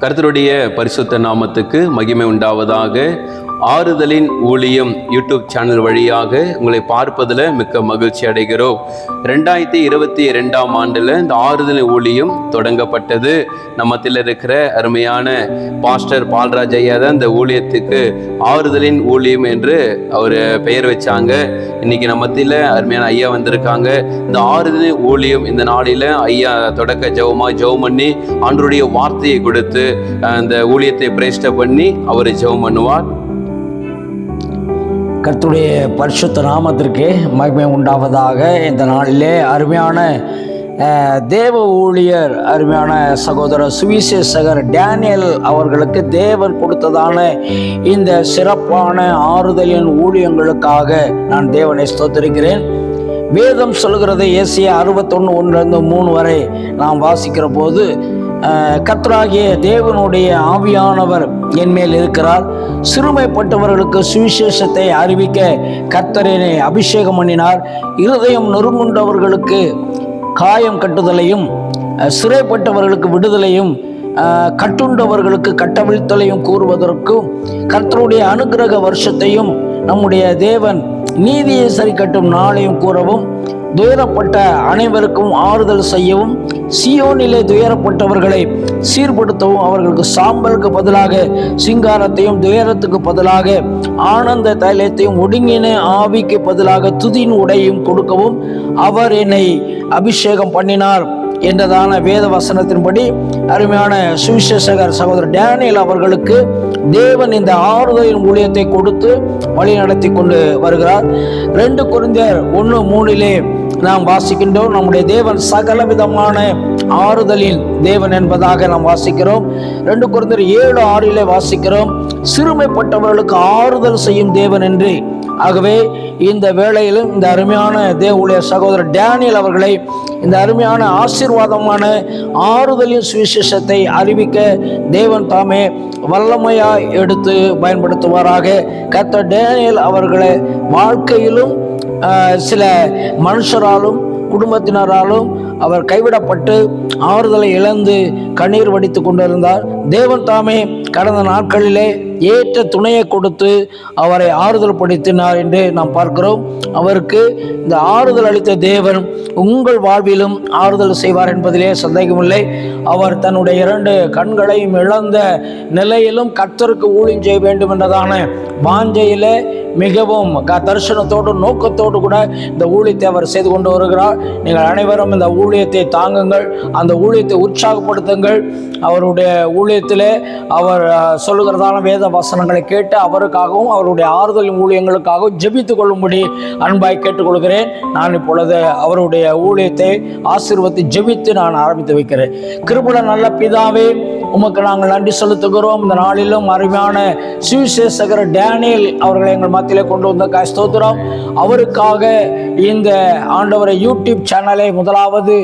கர்த்தருடைய பரிசுத்த நாமத்துக்கு மகிமை உண்டாவதாக. ஆறுதலின் ஊழியம் யூடியூப் சேனல் வழியாக உங்களை பார்ப்பதில் மிக்க மகிழ்ச்சி அடைகிறோம். 2022 இந்த ஆறுதலின் ஊழியம் தொடங்கப்பட்டது. நம்மத்தில் இருக்கிற அருமையான பாஸ்டர் பால்ராஜ் ஐயா தான் இந்த ஊழியத்துக்கு ஆறுதலின் ஊழியம் என்று அவர் பெயர் வச்சாங்க. இன்னைக்கு நம்மத்தில் அருமையான ஐயா வந்திருக்காங்க. இந்த ஆறுதலின் ஊழியம் இந்த நாளில் ஐயா தொடக்க ஜெபம் பண்ணி ஆண்டவருடைய வார்த்தையை கொடுத்து அந்த ஊழியத்தை பிரேஷ்ட பண்ணி அவர் ஜெபம் பண்ணுவார். கர்த்தருடைய பரிசுத்த நாமத்திற்கு மகிமை உண்டாவதாக. இந்த நாளிலே அருமையான தேவ ஊழியர், அருமையான சகோதரர் சுவிசேஷகர் டேனியல் அவர்களுக்கு தேவன் கொடுத்ததான இந்த சிறப்பான ஆறுதலின் ஊழியங்களுக்காக நான் தேவனை ஸ்தோத்திரிக்கிறேன். வேதம் சொல்கிறது, ஏசாயா 61:1-3 வரை நாம் வாசிக்கிற போது, கர்த்தராகிய தேவனுடைய ஆவியானவர் என் மேல் இருக்கிறார், சிறுமைப்பட்டவர்களுக்கு சுவிசேஷத்தை அறிவிக்க கர்த்தரனை அபிஷேகம் பண்ணினார், இருதயம் நொறுங்குண்டவர்களுக்கு காயம் கட்டுதலையும், சிறைப்பட்டவர்களுக்கு விடுதலையும், கட்டுண்டவர்களுக்கு கட்டவிழ்த்தலையும் கூறுவதற்கும், கர்த்தருடைய அனுக்கிரக வருஷத்தையும் நம்முடைய தேவன் நீதியை சரி கட்டும் நாளையும் கூறவும், துயரப்பட்ட அனைவருக்கும் ஆறுதல் செய்யவும், சியோனிலே துயரப்பட்டவர்களை சீர்படுத்தவும், அவர்களுக்கு சாம்பலுக்கு பதிலாக சிங்காரத்தையும், துயரத்துக்கு பதிலாக ஆனந்த தைலத்தையும், ஒடுங்கின ஆவிக்கு பதிலாக துதியின் உடையும் கொடுக்கவும் அவர் என்னை அபிஷேகம் பண்ணினார் என்றதான வேத வசனத்தின்படி அருமையான சுவிசேஷகர் சகோதரர் டேனியல் அவர்களுக்கு தேவன் இந்த ஆறுதலின் ஊழியத்தை கொடுத்து வழி நடத்தி கொண்டு வருகிறார். 2 கொரிந்தியர் 1:3 நாம் வாசிக்கின்றோம். நம்முடைய தேவன் சகல விதமான ஆறுதலின் தேவன் என்பதாக நாம் வாசிக்கிறோம். 2 கொரிந்தியர் 7:6 வாசிக்கிறோம், சிறுமைப்பட்டவர்களுக்கு ஆறுதல் செய்யும் தேவன் என்று. ஆகவே இந்த வேளையிலும் இந்த அருமையான தேவனுடைய சகோதரர் டேனியல் அவர்களை இந்த அருமையான ஆசீர்வாதமான ஆறுதலின் சுவிசேஷத்தை அறிவிக்க தேவன் தாமே வல்லமையாய் எடுத்து பயன்படுத்துவாராக. கர்த்தர் டேனியல் அவர்களை வாழ்க்கையிலும் சில மனுஷராலும் குடும்பத்தினராலும் அவர் கைவிடப்பட்டு ஆறுதலை இழந்து கண்ணீர் வடித்து கொண்டிருந்தார். தேவன் தாமே கடந்த நாட்களிலே ஏற்ற துணையை கொடுத்து அவரை ஆறுதல் படுத்தினார் என்று நாம் பார்க்கிறோம். அவருக்கு இந்த ஆறுதல் அளித்த தேவன் உங்கள் வாழ்விலும் ஆறுதல் செய்வார் என்பதிலே சந்தேகமில்லை. அவர் தன்னுடைய 2 கண்களையும் இழந்த நிலையிலும் கர்த்தருக்கு ஊழியம் செய்ய வேண்டும் என்றதான வாஞ்சையிலே மிகவும் தரிசனத்தோடு நோக்கத்தோடு கூட இந்த ஊழியத்தை அவர் செய்து கொண்டு வருகிறார். நீங்கள் அனைவரும் இந்த ஊழியத்தை தாங்குங்கள், அந்த ஊழியத்தை உற்சாகப்படுத்துங்கள். அவருடைய ஊழியத்திலே அவர் சொல்லுகிறதான வேத வசனங்களை கேட்டு அவருக்காகவும் அவருடைய ஆறுதல் ஊழியங்களுக்காகவும் ஜெபித்துக் கொள்ளும்படி அன்பாய் கேட்டுக்கொள்கிறேன். நான் இப்பொழுது அவருடைய ஊழியத்தை ஆசீர்வதித்து ஜெபித்து நான் ஆரம்பித்து வைக்கிறேன். கிருபையுள்ள நல்ல பிதாவே, உமக்கு நாங்கள் நன்றி செலுத்துகிறோம். இந்த நாளிலும் அருமையான சுவிசேஷகர் டேனியல் அவர்களை எங்கள் மத்தியிலே கொண்டு வந்த ஸ்தோத்திரம். அவருக்காக இந்த ஆண்டவரை யூடியூப் சேனலை முதலாவது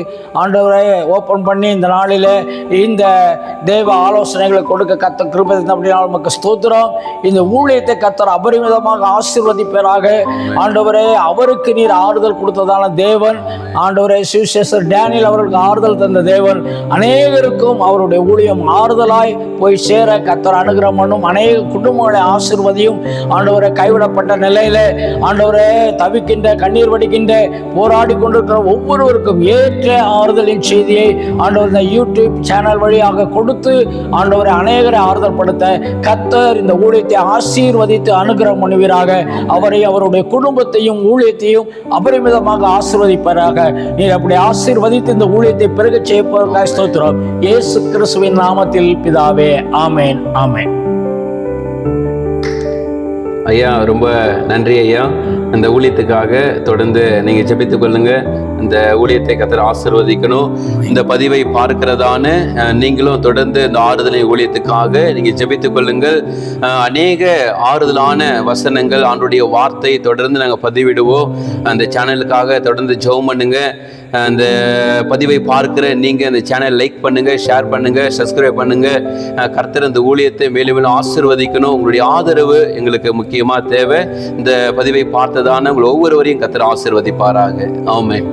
ஆண்டவரை ஓப்பன் பண்ணி இந்த நாளில் இந்த தேவ ஆலோசனைகளை கொடுக்க கர்த்தர் கிருபை அப்படினால் நமக்கு ஸ்தோத்திரம். இந்த ஊழியத்தை கர்த்தர் அபரிமிதமாக ஆசீர்வதிப்பேராக. ஆண்டவரே, அவருக்கு நீர் ஆறுதல் கொடுத்ததான தேவன், ஆண்டவரே சுவிசேஷர் டேனியல் அவர்களுக்கு ஆறுதல் தந்த தேவன், அநேகருக்கும் அவருடைய ஊழியம் ஆறுதலாய் போய் சேர கர்த்தர் அனுகிரகம் பண்ணும். அநேக குடும்பங்களை ஆசீர்வதியும். ஆண்டவரை கைவிடப்பட்ட நிலையில ஆண்டவரே தவிக்கின்ற, கண்ணீர் வடிக்கின்ற, போராடி கொண்டிருக்கிற ஒவ்வொருவருக்கும் ஏற்ற ஆறுதலின் செய்தியை ஆண்டவர் இந்த யூடியூப் சேனல் வழியாக கொடுத்து ஆண்டவரை அநேகரை ஆறுதல் படுத்த கர்த்தர் இந்த ஊழியத்தை ஆசீர்வதித்து அனுகிரகம் பண்ணுவீராக. அவரை, அவருடைய குடும்பத்தையும் ஊழியத்தையும் அபரிமிதமாக ஆசீர்வதிப்பாராக. நீர் அப்படி ஆசீர்வதித்து இந்த ஊழியத்தை பெருக செய்வதற்காக ஸ்தோத்திரம். இயேசு கிறிஸ்துவின் நாமத்தில் பிதாவே, ஆமேன், ஆமேன். ஐயா, ரொம்ப நன்றி ஐயா. இந்த ஊழியத்துக்காக தொடர்ந்து நீங்கள் ஜெபித்துக் கொள்ளுங்க. இந்த ஊழியத்தை கர்த்தர் ஆசீர்வதிக்கணும். இந்த பதிவை பார்க்கிறதான நீங்களும் தொடர்ந்து இந்த ஆறுதலின் ஊழியத்துக்காக நீங்கள் ஜெபித்துக் கொள்ளுங்கள். அநேக ஆறுதலான வசனங்கள், ஆண்டவருடைய வார்த்தை தொடர்ந்து நாங்கள் பதிவிடுவோம். அந்த சேனலுக்காக தொடர்ந்து ஜெபம் பண்ணுங்க. அந்த பதிவை பார்க்கிற நீங்கள் அந்த சேனல் லைக் பண்ணுங்கள், ஷேர் பண்ணுங்கள், சப்ஸ்கிரைப் பண்ணுங்கள். கர்த்தர் இந்த ஊழியத்தை மேலும் மேலும் ஆசீர்வதிக்கணும். உங்களுடைய ஆதரவு எங்களுக்கு முக்கியமாக தேவை. இந்த பதிவை பார்த்ததான உங்கள் ஒவ்வொருவரையும் கர்த்தர் ஆசீர்வதிப்பாராக. ஆமென்.